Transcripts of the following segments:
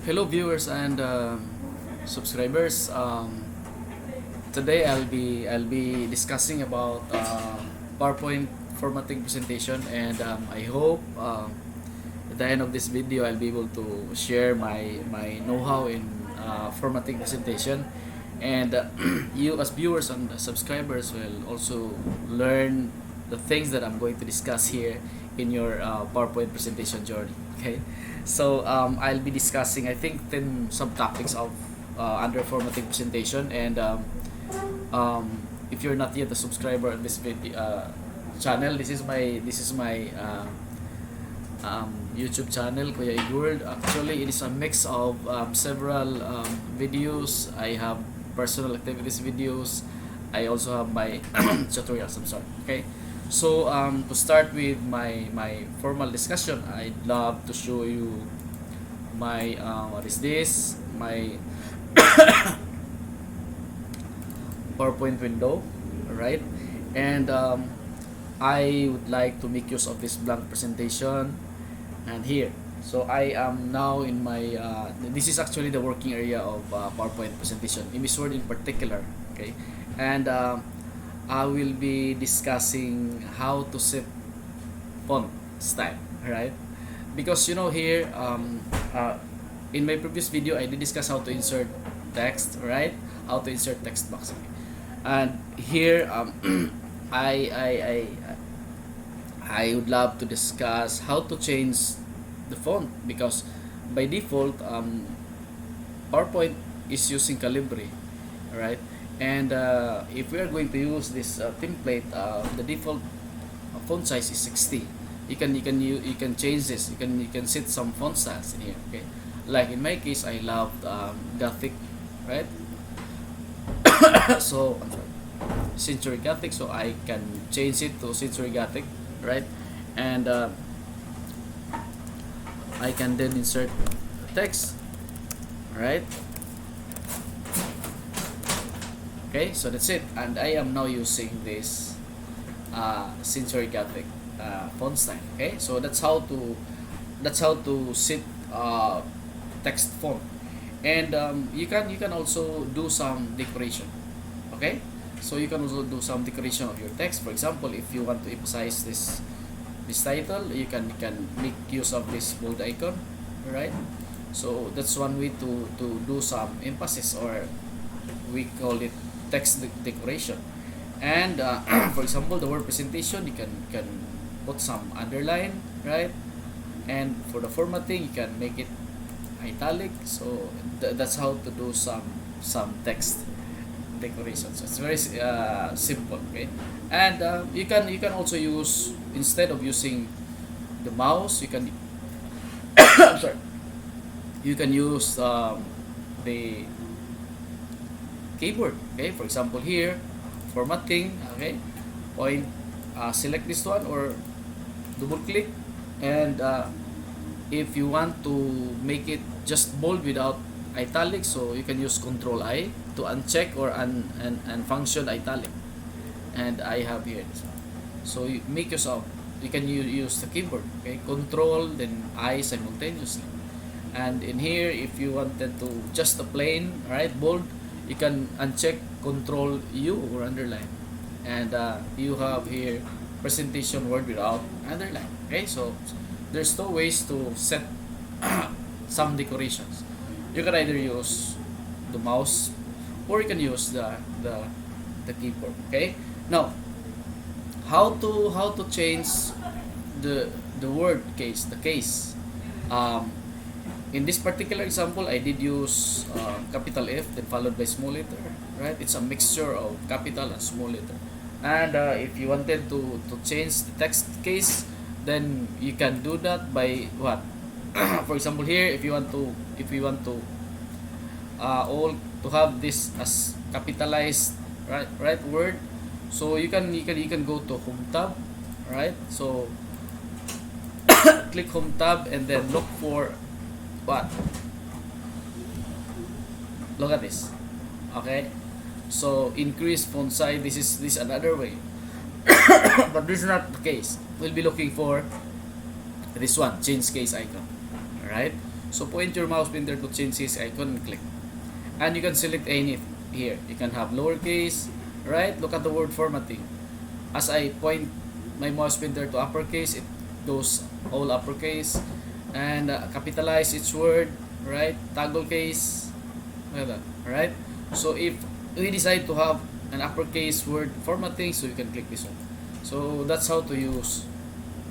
Hello viewers and subscribers. Today I'll be discussing about PowerPoint formatting presentation, and I hope at the end of this video I'll be able to share my know-how in formatting presentation, and you as viewers and subscribers will also learn the things that I'm going to discuss here in your PowerPoint presentation journey. Okay, so I'll be discussing, I think, 10 subtopics of under formatting presentation, and if you're not yet a subscriber of this video channel, this is my YouTube channel, kuyaeggworld. Actually, it is a mix of several videos. I have personal activities videos. I also have my tutorials. I'm sorry. Okay. So to start with my formal discussion, I'd love to show you my what is this? My PowerPoint window, right? And I would like to make use of this blank presentation, and here. So I am now in my this is actually the working area of PowerPoint presentation, MSWord in particular. Okay, and I will be discussing how to set font style, right? Because here in my previous video I did discuss how to insert text, right? How to insert text box, okay. And here I would love to discuss how to change the font, because by default PowerPoint is using Calibri, right? And if we are going to use this template, the default font size is 60. You can change this. You can set some font styles in here. Okay, like in my case, I love Gothic, right? So I'm sorry, Century Gothic. So I can change it to Century Gothic, right? And I can then insert text, right? Okay, so that's it, and I am now using this Century Gothic font style. Okay, so that's how to set text font, and you can also do some decoration. Okay, so you can also do some decoration of your text. For example, if you want to emphasize this title, you can make use of this bold icon, right? So that's one way to do some emphasis, or we call it text decoration. And for example, the word presentation, you can put some underline, right? And for the formatting, you can make it italic. So that's how to do some text decoration. So it's very simple. Okay, and you can also use, instead of using the mouse, you can I'm sorry, you can use the keyboard. Okay, for example, here formatting, okay, point, select this one or double click, and if you want to make it just bold without italic, so you can use Control I to uncheck or unfunction italic, and I have here this one. So you make use of, you can use the keyboard, okay, Control then I simultaneously. And in here, if you wanted to just a plain, right, bold, you can uncheck Control U or underline, and you have here presentation word without underline. Okay, so there's two ways to set some decorations. You can either use the mouse, or you can use the keyboard. Okay, now how to change the word case, the case. In this particular example, I did use capital F then followed by small letter, right? It's a mixture of capital and small letter. And if you wanted to change the text case, then you can do that by what? For example, here, if you want to all to have this as capitalized, right word, so you can go to Home tab, right? So click Home tab and then look for what? Look at this. Okay, so increase font size. This is another way, but this is not the case. We'll be looking for this one, change case icon. All right. So point your mouse pointer to change this icon and click. And you can select any here. You can have lowercase, right? Look at the word formatting. As I point my mouse pointer to uppercase, it goes all uppercase. And capitalize each word, right? Toggle case, like that, right? So if we decide to have an uppercase word formatting, so you can click this one. So that's how to use,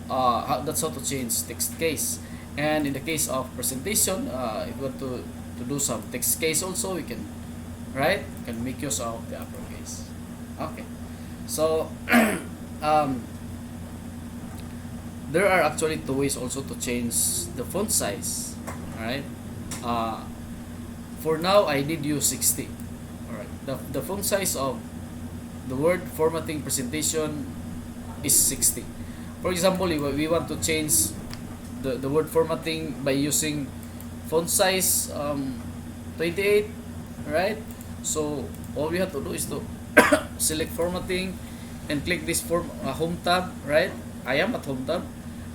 that's how to change text case. And in the case of presentation, if you want to do some text case also, we can, right? You can make use of the uppercase. Okay. So there are actually two ways also to change the font size. Alright. For now, I did use 60. Alright. The font size of the word formatting presentation is 60. For example, if we want to change the word formatting by using font size 28, right? So all we have to do is to select formatting and click this home tab, right? I am at home tab,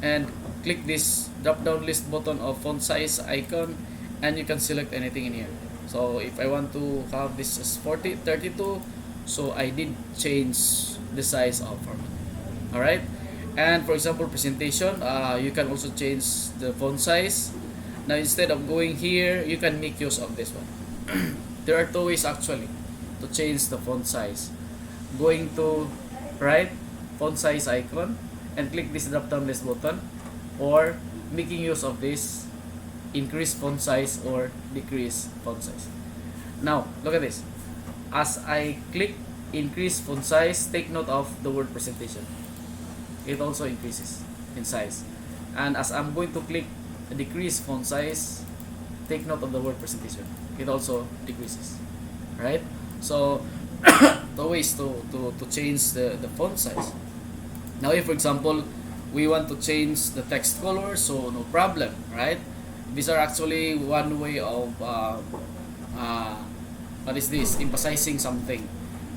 and click this drop down list button of font size icon, and you can select anything in here. So if I want to have this as 32, so I did change the size of format. Alright, and for example presentation, you can also change the font size. Now instead of going here, you can make use of this one. There are two ways actually to change the font size. Going to right font size icon and click this drop down list button, or making use of this increase font size or decrease font size. Now look at this. As I click increase font size, take note of the word presentation. It also increases in size. And as I'm going to click decrease font size, take note of the word presentation. It also decreases. Right? So the ways to change the font size. Now if for example we want to change the text color, so no problem, right? These are actually one way of what is this? Emphasizing something.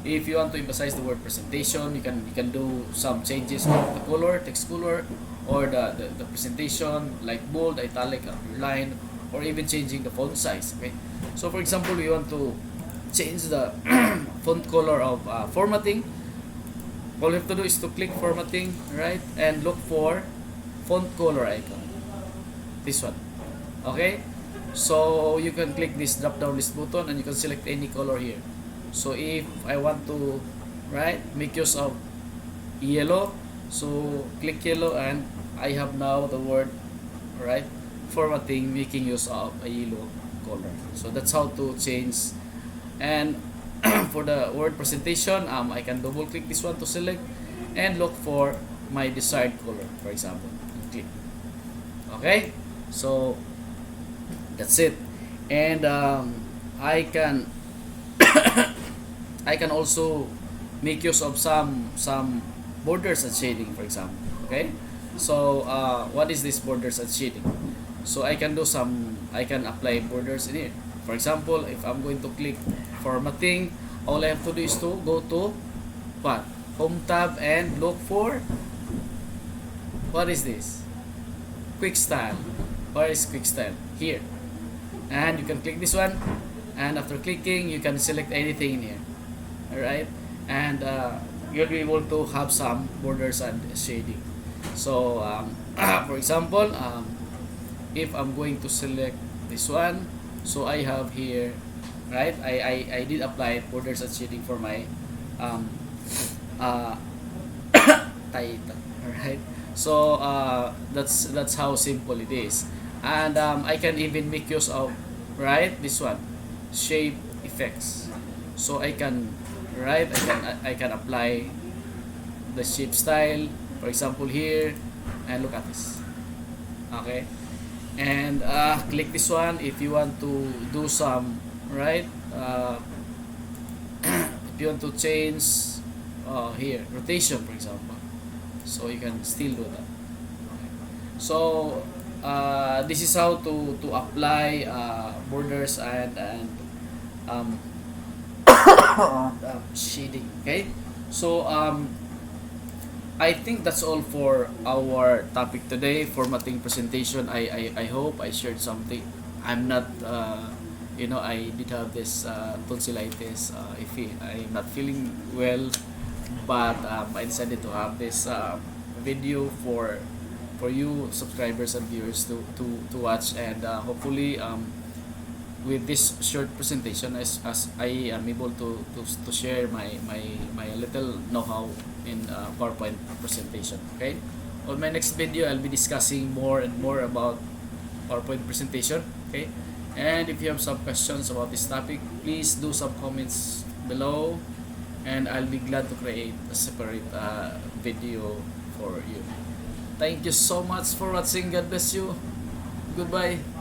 If you want to emphasize the word presentation, you can do some changes of the color, text color, or the presentation, like bold, italic, underline, or even changing the font size. Okay. So for example, we want to change the font color of formatting. All you have to do is to click formatting, right, and look for font color icon. This one. Okay. So you can click this drop down list button and you can select any color here. So if I want to, right, make use of yellow, so click yellow and I have now the word, right, formatting, making use of a yellow color. So that's how to change. And for the word presentation, I can double click this one to select and look for my desired color, for example, and click. Okay, so that's it. And I can I can also make use of some borders and shading, for example. Okay, so what is this borders and shading? So I can apply borders in here. For example, if I'm going to click formatting, all I have to do is to go to what? Home tab and look for, what is this? Quick style. Where is quick style? Here. And you can click this one, and after clicking you can select anything in here. Alright, and you'll be able to have some borders and shading. So for example, if I'm going to select this one, so I have here, right, I did apply borders and shading for my title. Alright, so that's how simple it is. And I can even make use of, right, this one, shape effects. So I can, right, I can apply the shape style, for example here, and look at this. Okay, and click this one if you want to do some, right, if you want to change here rotation, for example, so you can still do that. Okay. So this is how to apply borders and shading. Okay, so I think that's all for our topic today, formatting presentation. I hope I shared something. I'm not, I did have this tonsillitis. I'm not feeling well, but I decided to have this video for you subscribers and viewers to watch, and hopefully with this short presentation, as I am able to share my little know-how in PowerPoint presentation. Okay, on my next video I'll be discussing more and more about PowerPoint presentation. Okay, and if you have some questions about this topic, please do some comments below, and I'll be glad to create a separate video for you. Thank you so much for watching. God bless you. Goodbye.